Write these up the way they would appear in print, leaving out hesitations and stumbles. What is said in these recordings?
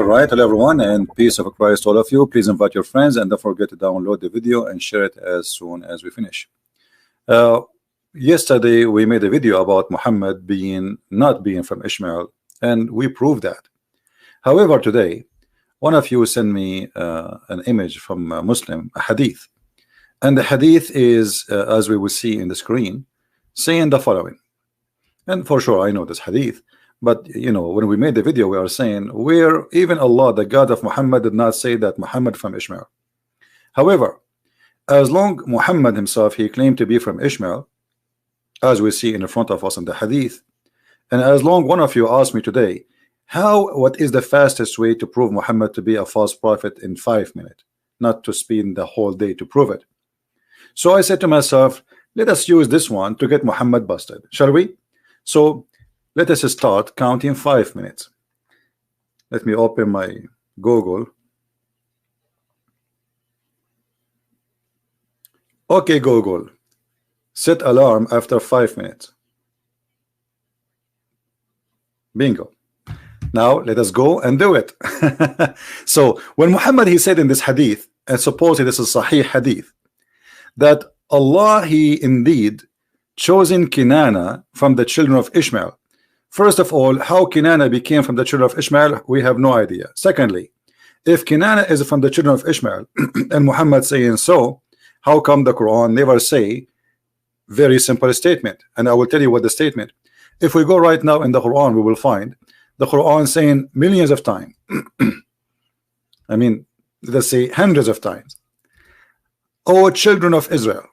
right, hello everyone, and peace of Christ all of you. Please invite your friends and don't forget to download the video and share it as soon as we finish. Yesterday we made a video about Muhammad not being from Ishmael, and we proved that. However, today one of you sent me an image from a Muslim, a hadith, and the hadith is as we will see in the screen, saying the following. And for sure I know this hadith, but you know, when we made the video we are saying where even Allah, the God of Muhammad, did not say that Muhammad from Ishmael. However, as long Muhammad himself, he claimed to be from Ishmael, as we see in front of us in the hadith, and as long one of you asked me today, what is the fastest way to prove Muhammad to be a false prophet in 5 minutes, not to spend the whole day to prove it. So I said to myself, let us use this one to get Muhammad busted, shall we? So let us start counting 5 minutes. Let me open my Google. Okay, Google, set alarm after 5 minutes. Bingo. Now let us go and do it. So when Muhammad, he said in this hadith, and supposedly this is Sahih hadith, that Allah, he indeed chosen Kinana from the children of Ishmael. First of all, how Kinana became from the children of Ishmael, we have no idea. Secondly, if Kinana is from the children of Ishmael and Muhammad saying so, how come the Quran never say very simple statement? And I will tell you what the statement. If we go right now in the Quran, we will find the Quran saying millions of times. I mean, let's say hundreds of times. O children of Israel,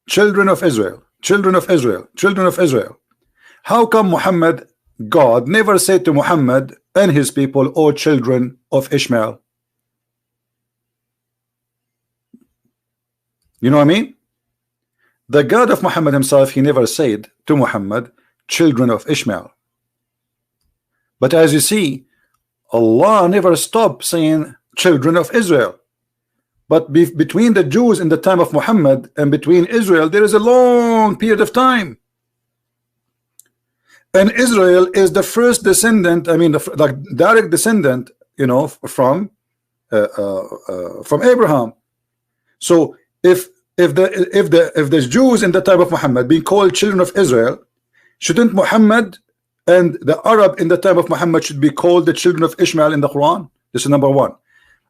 children of Israel, children of Israel, children of Israel. How come Muhammad, God, never said to Muhammad and his people, O children of Ishmael? You know what I mean? The God of Muhammad himself, he never said to Muhammad, children of Ishmael. But as you see, Allah never stopped saying children of Israel. But between the Jews in the time of Muhammad and between Israel, there is a long period of time. And Israel is the first descendant, I mean, the direct descendant, you know, from Abraham. So if the Jews in the time of Muhammad being called children of Israel, shouldn't Muhammad and the Arab in the time of Muhammad should be called the children of Ishmael in the Quran? This is number one.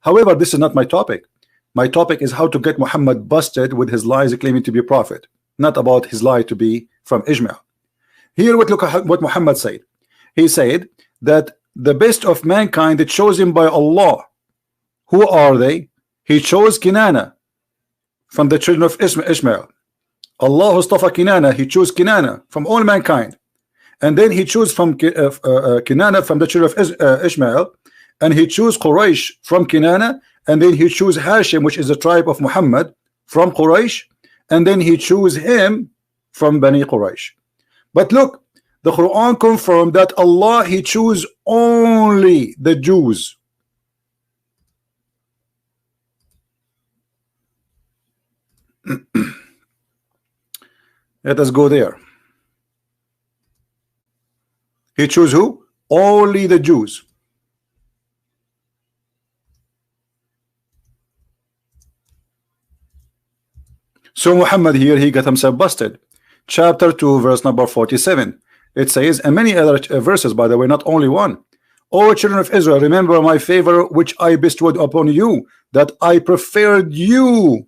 However, this is not my topic. My topic is how to get Muhammad busted with his lies claiming to be a prophet, not about his lie to be from Ishmael. Here, look at what Muhammad said. He said that the best of mankind is chosen by Allah. Who are they? He chose Kinana from the children of Ishmael. Allah Mustafa Kinana, he chose Kinana from all mankind, and then he chose from Kinana from the children of Ishmael, and he chose Quraysh from Kinana, and then he chose Hashim, which is the tribe of Muhammad, from Quraysh, and then he chose him from Bani Quraysh. But look, the Quran confirmed that Allah, he chose only the Jews. Let us go there. He chose who? Only the Jews. So Muhammad here, he got himself busted. Chapter 2, verse number 47. It says, and many other verses, by the way, not only one. O children of Israel, remember my favor which I bestowed upon you, that I preferred you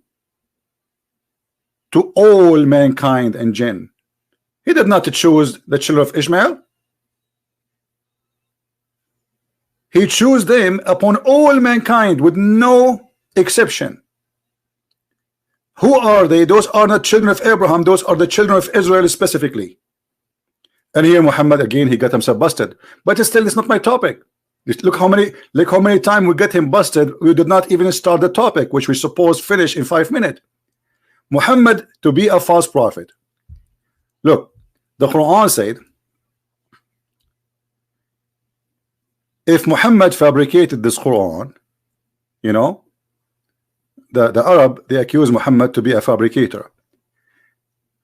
to all mankind and jinn. He did not choose the children of Ishmael. He chose them upon all mankind with no exception. Who are they? Those are not children of Abraham. Those are the children of Israel specifically. And here Muhammad again, he got himself busted. But still, it's not my topic. Look how many times we get him busted. We did not even start the topic, which we suppose finish in 5 minutes. Muhammad to be a false prophet. Look, the Quran said, if Muhammad fabricated this Quran, you know, the Arab, they accuse Muhammad to be a fabricator.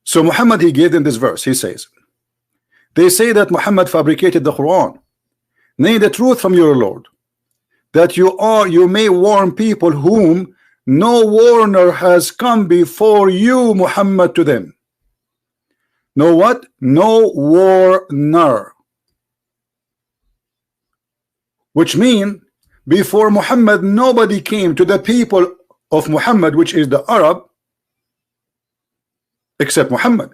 So Muhammad, he gave them this verse. He says, they say that Muhammad fabricated the Quran. Nay, the truth from your Lord, that you may warn people whom no warner has come before you, Muhammad, to them. No what? No warner. Which mean before Muhammad nobody came to the people of Muhammad, which is the Arab, except Muhammad.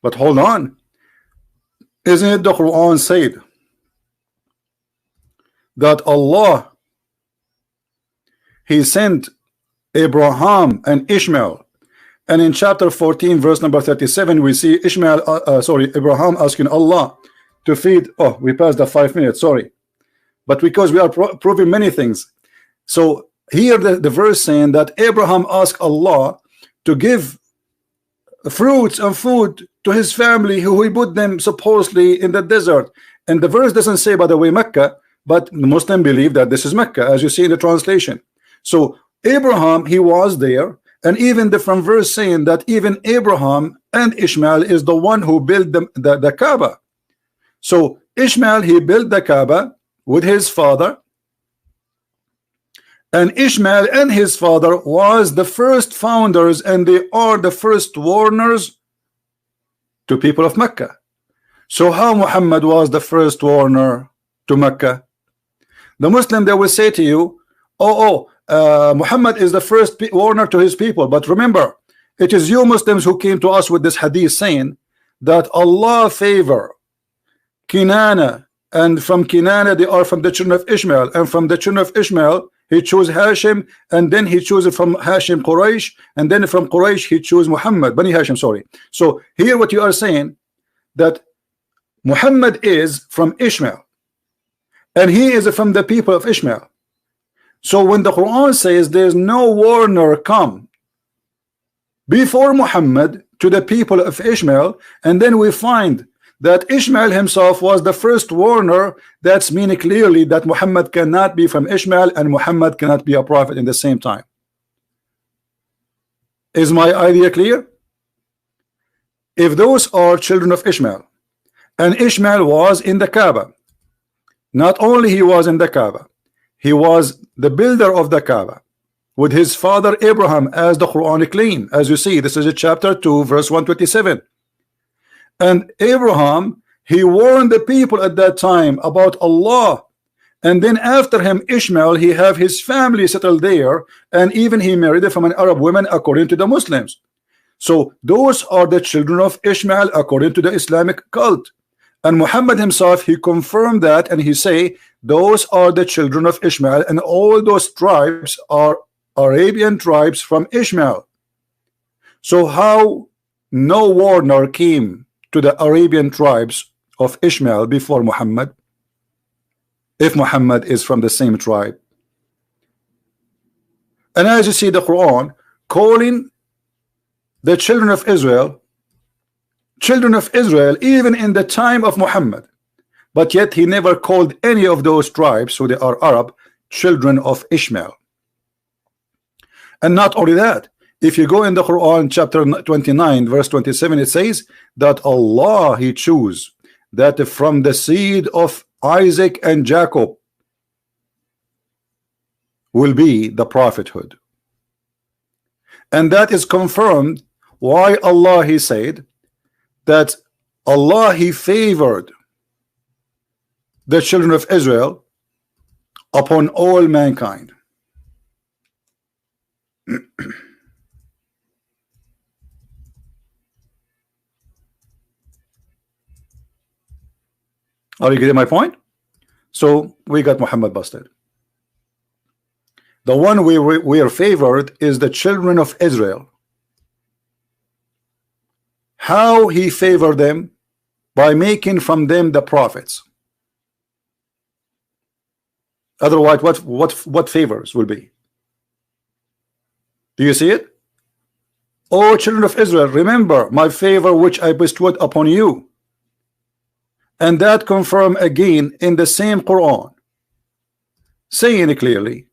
But hold on, isn't it the Quran said that Allah, He sent Abraham and Ishmael, and in chapter 14 verse number 37 we see Abraham asking Allah to feed. Oh, we passed the 5 minutes, sorry, but because we are proving many things. So here the verse saying that Abraham asked Allah to give fruits and food to his family, who he put them supposedly in the desert. And the verse doesn't say, by the way, Mecca, but Muslims believe that this is Mecca, as you see in the translation. So Abraham, he was there, and even different verse saying that even Abraham and Ishmael is the one who built the Kaaba. So Ishmael, he built the Kaaba with his father, and Ishmael and his father was the first founders, and they are the first warners to people of Mecca. So how Muhammad was the first warner to Mecca? The Muslim, they will say to you, Muhammad is the first warner to his people. But remember, it is you Muslims who came to us with this hadith saying that Allah favor Kinana, and from Kinana they are from the children of Ishmael, and from the children of Ishmael he chose Hashim, and then he chose from Hashim Quraysh, and then from Quraysh he chose Muhammad, Bani Hashim, sorry. So here what you are saying, that Muhammad is from Ishmael, and he is from the people of Ishmael. So when the Quran says there's no warner come before Muhammad to the people of Ishmael, and then we find that Ishmael himself was the first warner, that's meaning clearly that Muhammad cannot be from Ishmael, and Muhammad cannot be a prophet in the same time. Is my idea clear? If those are children of Ishmael, and Ishmael was in the Kaaba, not only he was in the Kaaba, he was the builder of the Kaaba with his father Abraham, as the Quran claim. As you see, this is chapter 2 verse 127. And Abraham, he warned the people at that time about Allah, and then after him Ishmael, he have his family settled there, and even he married from an Arab woman according to the Muslims. So those are the children of Ishmael according to the Islamic cult. And Muhammad himself, he confirmed that, and he say those are the children of Ishmael, and all those tribes are Arabian tribes from Ishmael. So how no warner came to the Arabian tribes of Ishmael before Muhammad, if Muhammad is from the same tribe? And as you see the Quran calling the children of Israel even in the time of Muhammad, but yet he never called any of those tribes, so they are Arab, children of Ishmael. And not only that, if you go in the Quran chapter 29 verse 27, it says that Allah, he chose that from the seed of Isaac and Jacob will be the prophethood. And that is confirmed why Allah, he said that Allah, he favored the children of Israel upon all mankind. Are you getting my point? So we got Muhammad busted. The one we are favored is the children of Israel. How he favored them? By making from them the prophets. Otherwise, what favors will be? Do you see it? O children of Israel, remember my favor which I bestowed upon you. And that confirmed again in the same Quran, saying clearly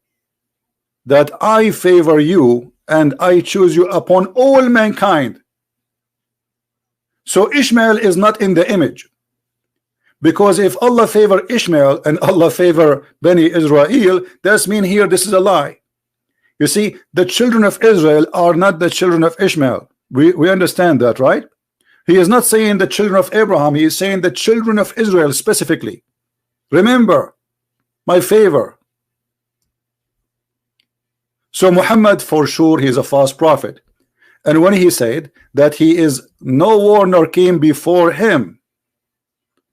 that I favor you and I choose you upon all mankind. So Ishmael is not in the image, Because if Allah favor Ishmael and Allah favor Bani Israel, that's mean here this is a lie. You see, the children of Israel are not the children of Ishmael. We understand that, right? He is not saying the children of Abraham, he is saying the children of Israel specifically. Remember my favor. So Muhammad, for sure, he is a false prophet. And when he said that he is no warner came before him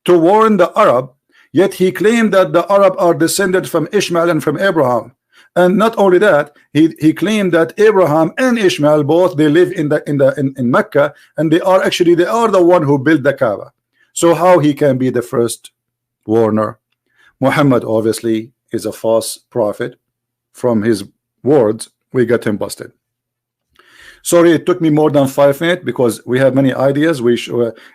to warn the Arab, yet he claimed that the Arab are descended from Ishmael and from Abraham. And not only that, he claimed that Abraham and Ishmael both they live in Mecca, and they are the one who built the Kaaba. So how he can be the first warner? Muhammad obviously is a false prophet. From his words, we got him busted. Sorry, it took me more than 5 minutes because we have many ideas.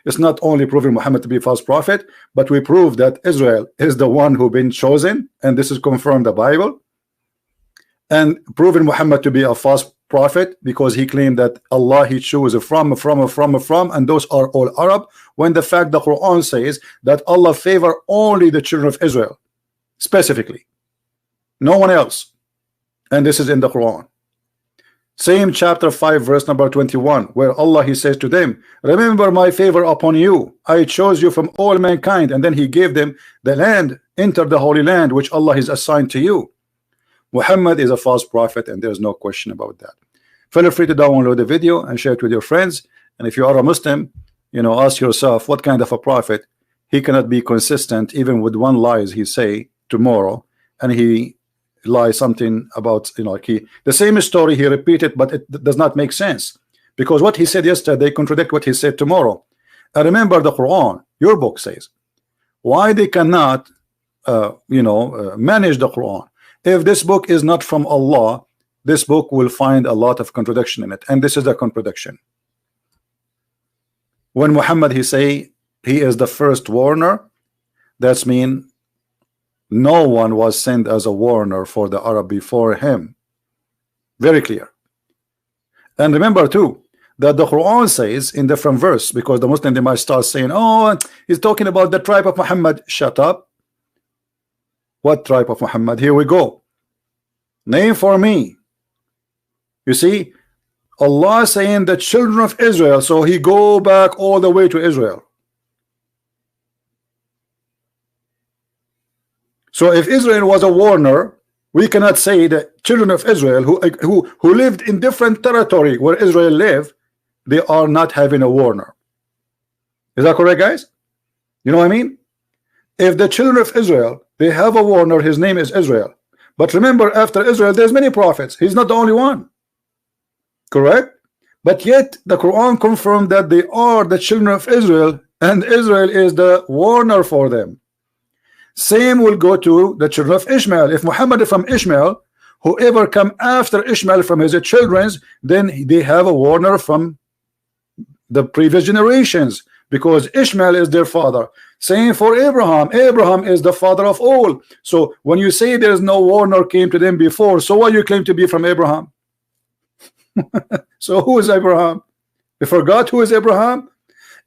It's not only proving Muhammad to be a false prophet, but we prove that Israel is the one who been chosen, and this is confirmed the Bible. And proven Muhammad to be a false prophet because he claimed that Allah he chose from, and those are all Arab, when the fact the Quran says that Allah favor only the children of Israel specifically, no one else. And this is in the Quran. Same chapter 5 verse number 21, where Allah he says to them, remember my favor upon you, I chose you from all mankind, and then he gave them the land, enter the holy land which Allah has assigned to you. Muhammad is a false prophet, and there's no question about that. Feel free to download the video and share it with your friends. And if you are a Muslim, you know, ask yourself what kind of a prophet. He cannot be consistent even with one lies he say tomorrow, and he lie something about, you know, the same story he repeated, but it does not make sense because what he said yesterday contradict what he said tomorrow. And remember the Quran, your book says, why they cannot manage the Quran. If this book is not from Allah, this book will find a lot of contradiction in it, and this is a contradiction. When Muhammad he say he is the first warner, that's mean no one was sent as a warner for the Arab before him. Very clear. And remember too that the Quran says in different verse, because the Muslim they might start saying, oh, he's talking about the tribe of Muhammad. Shut up. What tribe of Muhammad? Here we go. Name for me. You see, Allah saying the children of Israel, so he go back all the way to Israel. So if Israel was a warner, we cannot say that children of Israel who lived in different territory where Israel lived, they are not having a warner. Is that correct, guys? You know what I mean? If the children of Israel they have a warner, his name is Israel. But remember, after Israel, there's many prophets. He's not the only one. Correct? But yet, the Quran confirmed that they are the children of Israel, and Israel is the warner for them. Same will go to the children of Ishmael. If Muhammad is from Ishmael, whoever come after Ishmael from his children, then they have a warner from the previous generations, because Ishmael is their father. Same for Abraham. Abraham is the father of all. So when you say there's no warner came to them before, so what you claim to be from Abraham? So who is Abraham? You forgot who is Abraham?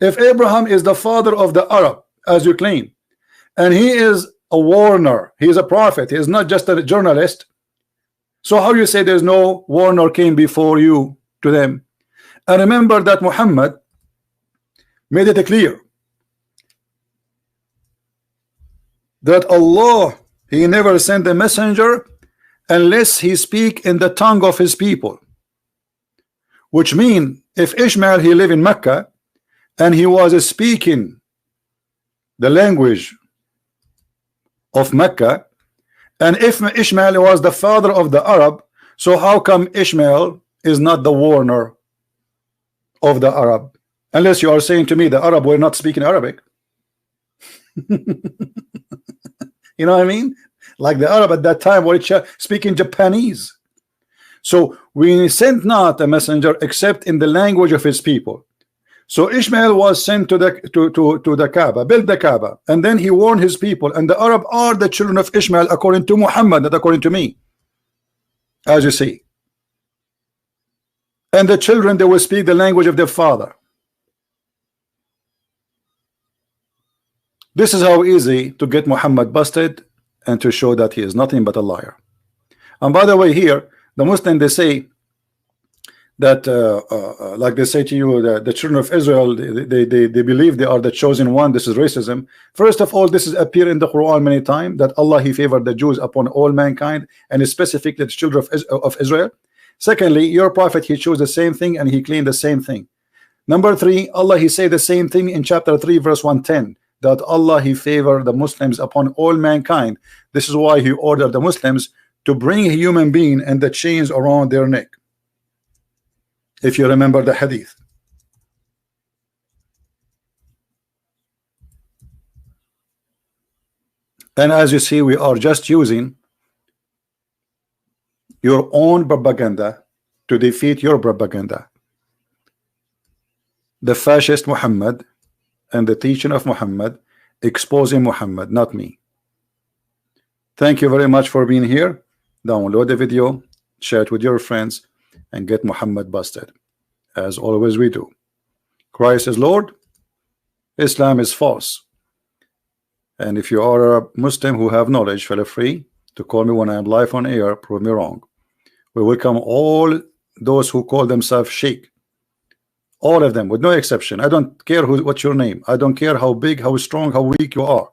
If Abraham is the father of the Arab, as you claim, and he is a warner, he is a prophet, he is not just a journalist, so how you say there's no warner came before you to them? And remember that Muhammad made it clear that Allah he never sent a messenger unless he speak in the tongue of his people, which mean if Ishmael he live in Mecca and he was speaking the language of Mecca, and if Ishmael was the father of the Arab, so how come Ishmael is not the warner of the Arab? Unless you are saying to me the Arab were not speaking Arabic. You know what I mean? Like the Arab at that time were speaking Japanese. So we sent not a messenger except in the language of his people. So Ishmael was sent to the Kaaba, built the Kaaba, and then he warned his people, and the Arab are the children of Ishmael according to Muhammad, not according to me, as you see. And the children they will speak the language of their father. This is how easy to get Muhammad busted and to show that he is nothing but a liar. And by the way, here the Muslim, they say that like they say to you, the children of Israel, they believe they are the chosen one. This is racism. First of all, this is appear in the Quran many times, that Allah, he favored the Jews upon all mankind, and specifically the children of Israel. Secondly, your prophet, he chose the same thing and he claimed the same thing. Number three, Allah, he said the same thing in chapter 3 verse 110, that Allah, he favored the Muslims upon all mankind. This is why he ordered the Muslims to bring a human being and the chains around their neck, if you remember the hadith. And as you see, we are just using your own propaganda to defeat your propaganda. The fascist Muhammad and the teaching of Muhammad, exposing Muhammad, not me. Thank you very much for being here. Download the video, share it with your friends, and get Muhammad busted. As always we do. Christ is Lord, Islam is false. And if you are a Muslim who have knowledge, feel free to call me when I am live on air, prove me wrong. We welcome all those who call themselves Sheikh. All of them, with no exception. I don't care what's your name. I don't care how big, how strong, how weak you are.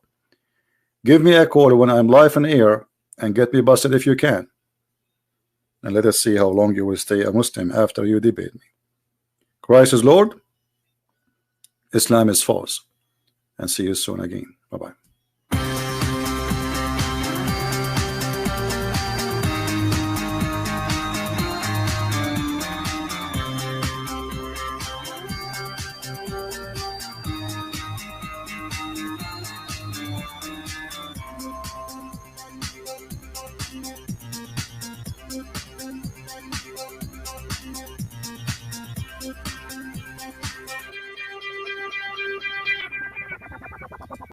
Give me a call when I'm live on air and get me busted if you can. And let us see how long you will stay a Muslim after you debate me. Christ is Lord, Islam is false. And see you soon again. Bye-bye.